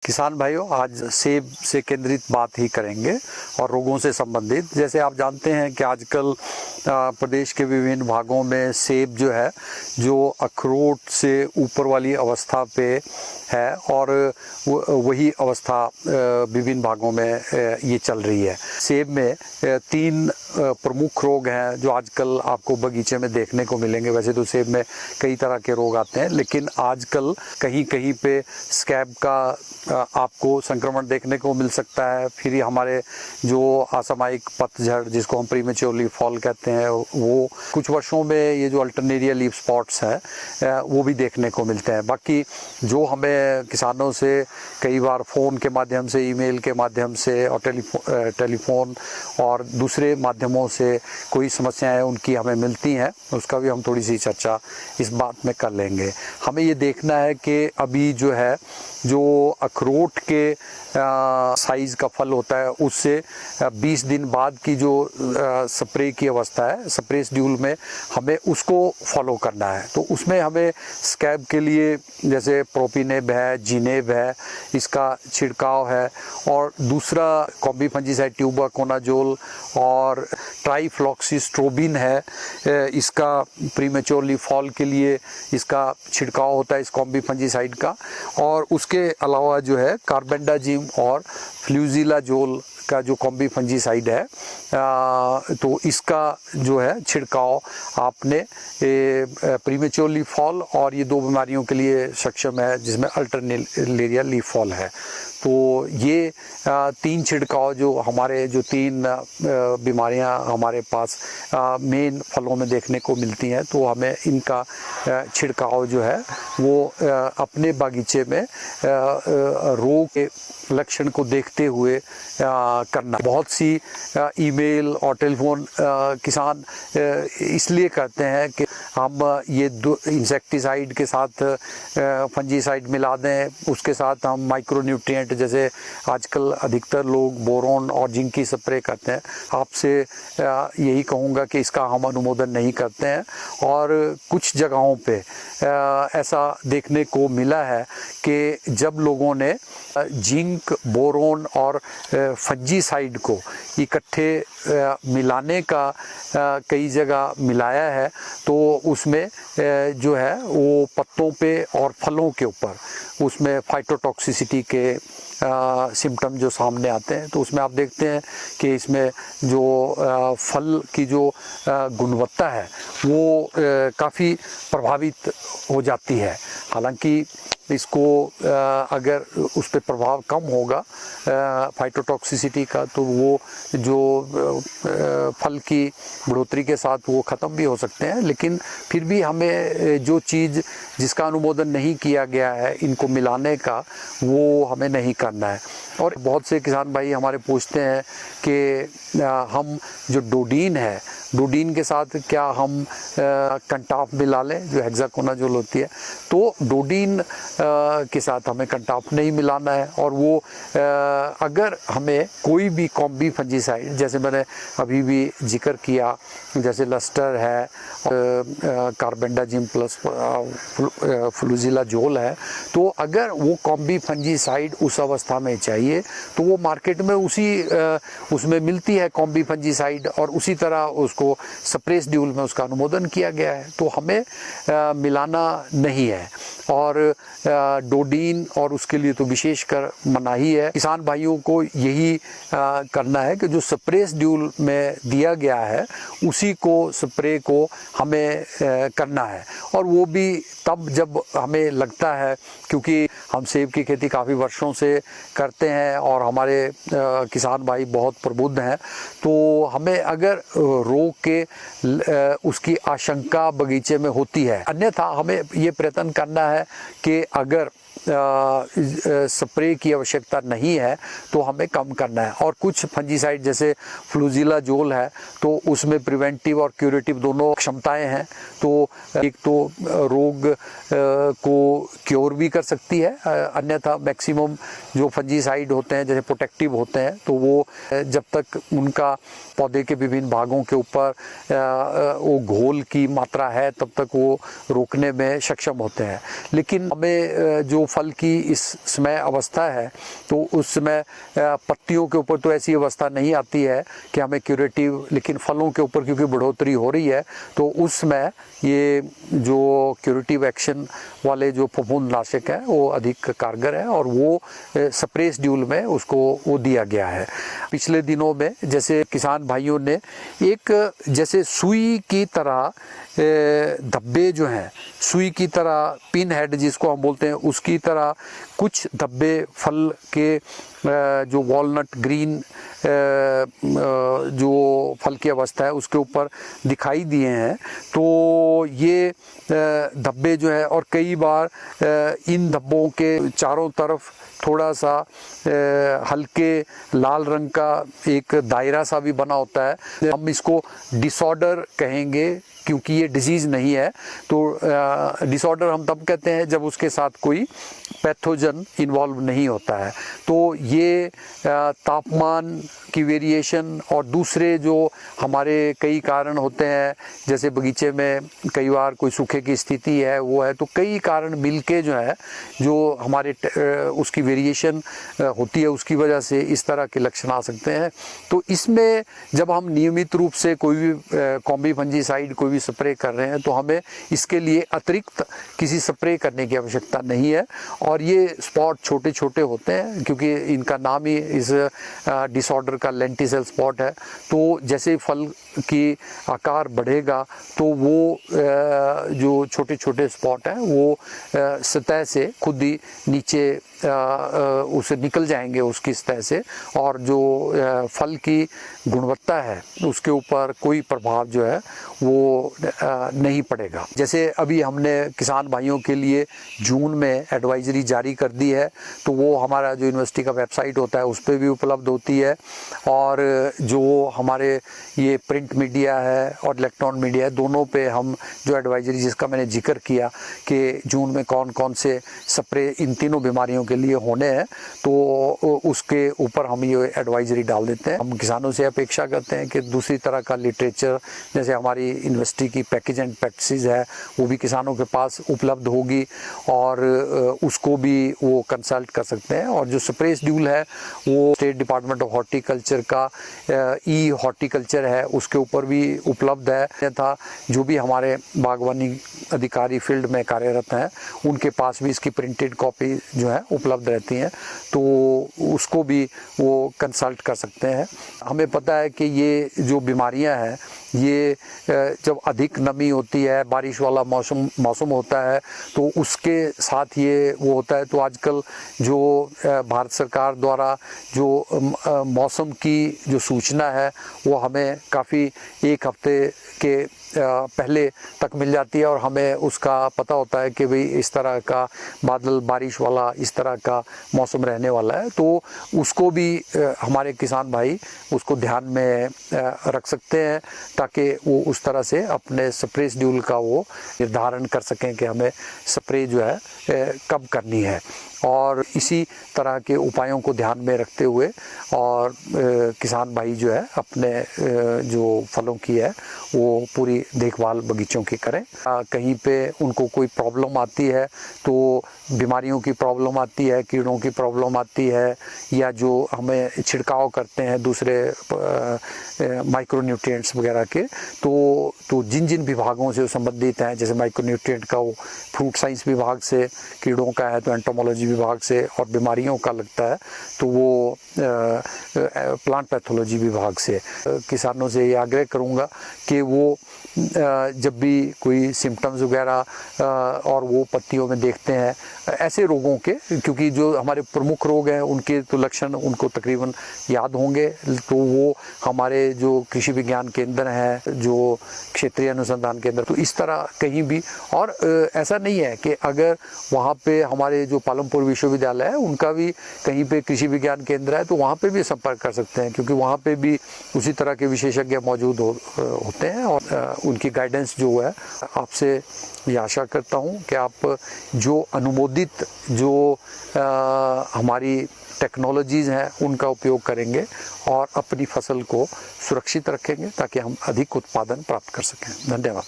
किसान भाइयों, आज सेब से केंद्रित बात ही करेंगे और रोगों से संबंधित। जैसे आप जानते हैं कि आजकल प्रदेश के विभिन्न भागों में सेब जो अखरोट से ऊपर वाली अवस्था पे है और वही अवस्था विभिन्न भागों में ये चल रही है। सेब में 3 प्रमुख रोग हैं जो आजकल आपको बगीचे में देखने को मिलेंगे। वैसे तो सेब में कई तरह के रोग आते हैं, लेकिन आजकल कहीं कहीं पे स्कैब का आपको संक्रमण देखने को मिल सकता है। फिर हमारे जो असामयिक पतझड़, जिसको हम प्रीमेच्योर लीफ फॉल कहते हैं, वो कुछ वर्षों में ये जो अल्टरनेरिया लीफ स्पॉट्स हैं वो भी देखने को मिलते हैं। बाकी जो हमें किसानों से कई बार फ़ोन के माध्यम से, ईमेल के माध्यम से और टेलीफोन और दूसरे माध्यमों से कोई समस्याएं उनकी हमें मिलती हैं, उसका भी हम थोड़ी सी चर्चा इस बात में कर लेंगे। हमें ये देखना है कि अभी जो अखरोट के साइज़ का फल होता है, उससे 20 दिन बाद की जो स्प्रे की अवस्था है, स्प्रे शेड्यूल में हमें उसको फॉलो करना है। तो उसमें हमें स्कैब के लिए जैसे प्रोपिनेब है, जिनेब है, इसका छिड़काव है, और दूसरा कॉम्बी फंजीसाइड ट्यूबाकोनाजोल और ट्राइफ्लॉक्सीस्ट्रोबिन है, इसका प्रीमेच्योर लीफ फॉल के लिए इसका छिड़काव होता है इस कॉम्बी फंजीसाइड का। और उसके अलावा जो है कार्बेंडाजिम और फ्लूजिलाजोल का जो कॉम्बी फंजीसाइड है, तो इसका जो है छिड़काव आपने प्रीमेच्योर लीफ फॉल और ये 2 बीमारियों के लिए सक्षम है, जिसमें अल्टरनेरिया लीफ फॉल है। तो ये 3 छिड़काव जो 3 बीमारियां हमारे पास मेन फलों में देखने को मिलती हैं, तो हमें इनका छिड़काव जो है वो अपने बागीचे में रोग के लक्षण को देखते हुए करना। बहुत सी ईमेल और टेलीफोन किसान इसलिए करते हैं कि हम ये इंसेक्टिसाइड के साथ फंजीसाइड मिला दें, उसके साथ हम माइक्रोन्यूट्रिएंट, जैसे आजकल अधिकतर लोग बोरोन और जिंक की स्प्रे करते हैं। आपसे यही कहूँगा कि इसका हम अनुमोदन नहीं करते हैं। और कुछ जगहों पे ऐसा देखने को मिला है कि जब लोगों ने जिंक, बोरोन और फंजीसाइड को इकट्ठे मिलाने का कई जगह मिलाया है, तो उसमें जो है वो पत्तों पे और फलों के ऊपर उसमें फाइटोटॉक्सिसिटी के सिम्टम जो सामने आते हैं। तो उसमें आप देखते हैं कि इसमें जो फल की जो गुणवत्ता है वो काफ़ी प्रभावित हो जाती है। हालांकि इसको अगर उस पर प्रभाव कम होगा फाइटोटॉक्सिसिटी का, तो वो जो फल की बढ़ोतरी के साथ वो ख़त्म भी हो सकते हैं। लेकिन फिर भी हमें जो चीज़ जिसका अनुमोदन नहीं किया गया है इनको मिलाने का, वो हमें नहीं करना है। और बहुत से किसान भाई हमारे पूछते हैं कि हम जो डोडीन है, डोडीन के साथ क्या हम कंटाफ मिला लें, जो हेक्साकोनाजोल होती है। तो डोडीन के साथ हमें कंटाफ नहीं मिलाना है। और वो अगर हमें कोई भी कॉम्बी फंजीसाइड, जैसे मैंने अभी भी जिक्र किया, जैसे लस्टर है, कार्बेंडाजिम प्लस फ्लूजिलाजोल है, तो अगर वो कॉम्बी फंजीसाइड उस अवस्था में चाहिए तो वो मार्केट में उसमें मिलती है कॉम्बी फंजीसाइड, और उसी तरह उसको स्प्रे शेड्यूल में उसका अनुमोदन किया गया है। तो हमें मिलाना नहीं है। और डोडीन और उसके लिए तो विशेषकर मनाही है। किसान भाइयों को यही करना है कि जो स्प्रे शेड्यूल में दिया गया है उसी को स्प्रे को हमें करना है। और वो भी तब जब हमें लगता है, क्योंकि हम सेब की खेती काफ़ी वर्षों से करते हैं और हमारे किसान भाई बहुत प्रबुद्ध हैं, तो हमें अगर रोग के उसकी आशंका बगीचे में होती है, अन्यथा हमें ये प्रयत्न करना है कि अगर स्प्रे की आवश्यकता नहीं है तो हमें कम करना है। और कुछ फंजीसाइड जैसे फ्लूजिलाजोल है, तो उसमें प्रिवेंटिव और क्यूरेटिव दोनों क्षमताएं हैं। तो एक तो रोग को क्योर भी कर सकती है, अन्यथा मैक्सिमम जो फंजीसाइड होते हैं जैसे प्रोटेक्टिव होते हैं, तो वो जब तक उनका पौधे के विभिन्न भागों के ऊपर वो घोल की मात्रा है तब तक वो रोकने में सक्षम होते हैं। लेकिन हमें जो जो फल की इस समय अवस्था है तो उस समय पत्तियों के ऊपर तो ऐसी अवस्था नहीं आती है कि हमें क्यूरेटिव, लेकिन फलों के ऊपर क्योंकि बढ़ोतरी हो रही है तो उस समय ये जो क्यूरेटिव एक्शन वाले जो फफूंदनाशक हैं वो अधिक कारगर है और वो स्प्रे शेड्यूल में उसको वो दिया गया है। पिछले दिनों में जैसे किसान भाइयों ने एक जैसे सुई की तरह धब्बे जो हैं, सुई की तरह पिन हेड जिसको हम बोलते हैं, उसकी तरह कुछ धब्बे फल के जो वॉलनट ग्रीन जो फल की अवस्था है उसके ऊपर दिखाई दिए हैं। तो ये धब्बे जो है, और कई बार इन धब्बों के चारों तरफ थोड़ा सा हल्के लाल रंग का एक दायरा सा भी बना होता है। हम इसको डिसऑर्डर कहेंगे क्योंकि ये डिजीज़ नहीं है। तो डिसऑर्डर हम तब कहते हैं जब उसके साथ कोई पैथोजन इन्वॉल्व नहीं होता है। तो ये तापमान की वेरिएशन और दूसरे जो हमारे कई कारण होते हैं, जैसे बगीचे में कई बार कोई सूखे की स्थिति है वो है, तो कई कारण मिलके जो है जो हमारे उसकी वेरिएशन होती है उसकी वजह से इस तरह के लक्षण आ सकते हैं। तो इसमें जब हम नियमित रूप से कोई भी कॉम्बी फंजीसाइड कोई भी स्प्रे कर रहे हैं तो हमें इसके लिए अतिरिक्त किसी स्प्रे करने की आवश्यकता नहीं है। और ये स्पॉट छोटे छोटे होते हैं क्योंकि इनका नाम ही इस डिसऑर्डर का लेंटिसेल स्पॉट है। तो जैसे फल की आकार बढ़ेगा तो वो जो छोटे छोटे स्पॉट हैं वो सतह से खुद ही नीचे उसे निकल जाएंगे उसकी सतह से, और जो फल की गुणवत्ता है उसके ऊपर कोई प्रभाव जो है वो नहीं पड़ेगा। जैसे अभी हमने किसान भाइयों के लिए जून में एडवाइजरी जारी कर दी है, तो वो हमारा जो यूनिवर्सिटी का वेबसाइट होता है उस पर भी उपलब्ध होती है, और जो हमारे ये प्रिंट मीडिया है और इलेक्ट्रॉनिक मीडिया है दोनों पे हम जो एडवाइजरी जिसका मैंने जिक्र किया कि जून में कौन कौन से स्प्रे इन तीनों बीमारियों के लिए होने हैं, तो उसके ऊपर हम ये एडवाइजरी डाल देते हैं। हम किसानों से अपेक्षा करते हैं कि दूसरी तरह का लिटरेचर जैसे हमारी यूनिवर्सिटी की पैकेज एंड प्रैक्टिसेस है वो भी किसानों के पास उपलब्ध होगी और उसको भी वो कंसल्ट कर सकते हैं। और जो स्प्रे शेड्यूल है वो स्टेट डिपार्टमेंट ऑफ हॉर्टिकल्चर का ई हॉर्टिकल्चर है उसके ऊपर भी उपलब्ध है था। जो भी हमारे बागवानी अधिकारी फील्ड में कार्यरत हैं उनके पास भी इसकी प्रिंटेड कॉपी जो है उपलब्ध रहती हैं, तो उसको भी वो कंसल्ट कर सकते हैं। हमें पता है कि ये जो बीमारियां हैं ये जब अधिक नमी होती है, बारिश वाला मौसम होता है तो उसके साथ ये वो होता है। तो आजकल जो भारत सरकार द्वारा जो मौसम की जो सूचना है वो हमें काफ़ी एक हफ्ते के पहले तक मिल जाती है और हमें उसका पता होता है कि भाई इस तरह का बादल बारिश वाला इस तरह का मौसम रहने वाला है। तो उसको भी हमारे किसान भाई उसको ध्यान में रख सकते हैं ताकि वो उस तरह से अपने स्प्रे शेड्यूल का वो निर्धारण कर सकें कि हमें स्प्रे जो है कब करनी है। और इसी तरह के उपायों को ध्यान में रखते हुए और किसान भाई जो है अपने जो फलों की है वो पूरी देखभाल बगीचों की करें। कहीं पे उनको कोई प्रॉब्लम आती है तो बीमारियों की प्रॉब्लम आती है, कीड़ों की प्रॉब्लम आती है, या जो हमें छिड़काव करते हैं दूसरे माइक्रोन्यूट्रिएंट्स वगैरह के, तो जिन जिन विभागों से संबंधित हैं, जैसे माइक्रोन्यूट्रिएंट का वो फ्रूट साइंस विभाग से, कीड़ों का है तो एंटोमोलॉजी विभाग से, और बीमारियों का लगता है तो वो प्लांट पैथोलॉजी विभाग से। किसानों से ये आग्रह करूँगा कि वो जब भी कोई सिम्टम्स वगैरह और वो पत्तियों में देखते हैं ऐसे रोगों के, क्योंकि जो हमारे प्रमुख रोग हैं उनके तो लक्षण उनको तकरीबन याद होंगे, तो वो हमारे जो कृषि विज्ञान केंद्र हैं, जो क्षेत्रीय अनुसंधान केंद्र, तो इस तरह कहीं भी। और ऐसा नहीं है कि अगर वहाँ पे हमारे जो पालमपुर विश्वविद्यालय है उनका भी कहीं पे कृषि विज्ञान केंद्र है तो वहाँ पे भी संपर्क कर सकते हैं, क्योंकि वहाँ पे भी उसी तरह के विशेषज्ञ मौजूद होते हैं। और उनकी गाइडेंस जो है, आपसे ये आशा करता हूँ कि आप जो अनुमोदित जो हमारी टेक्नोलॉजीज़ हैं उनका उपयोग करेंगे और अपनी फसल को सुरक्षित रखेंगे ताकि हम अधिक उत्पादन प्राप्त कर सकें। धन्यवाद।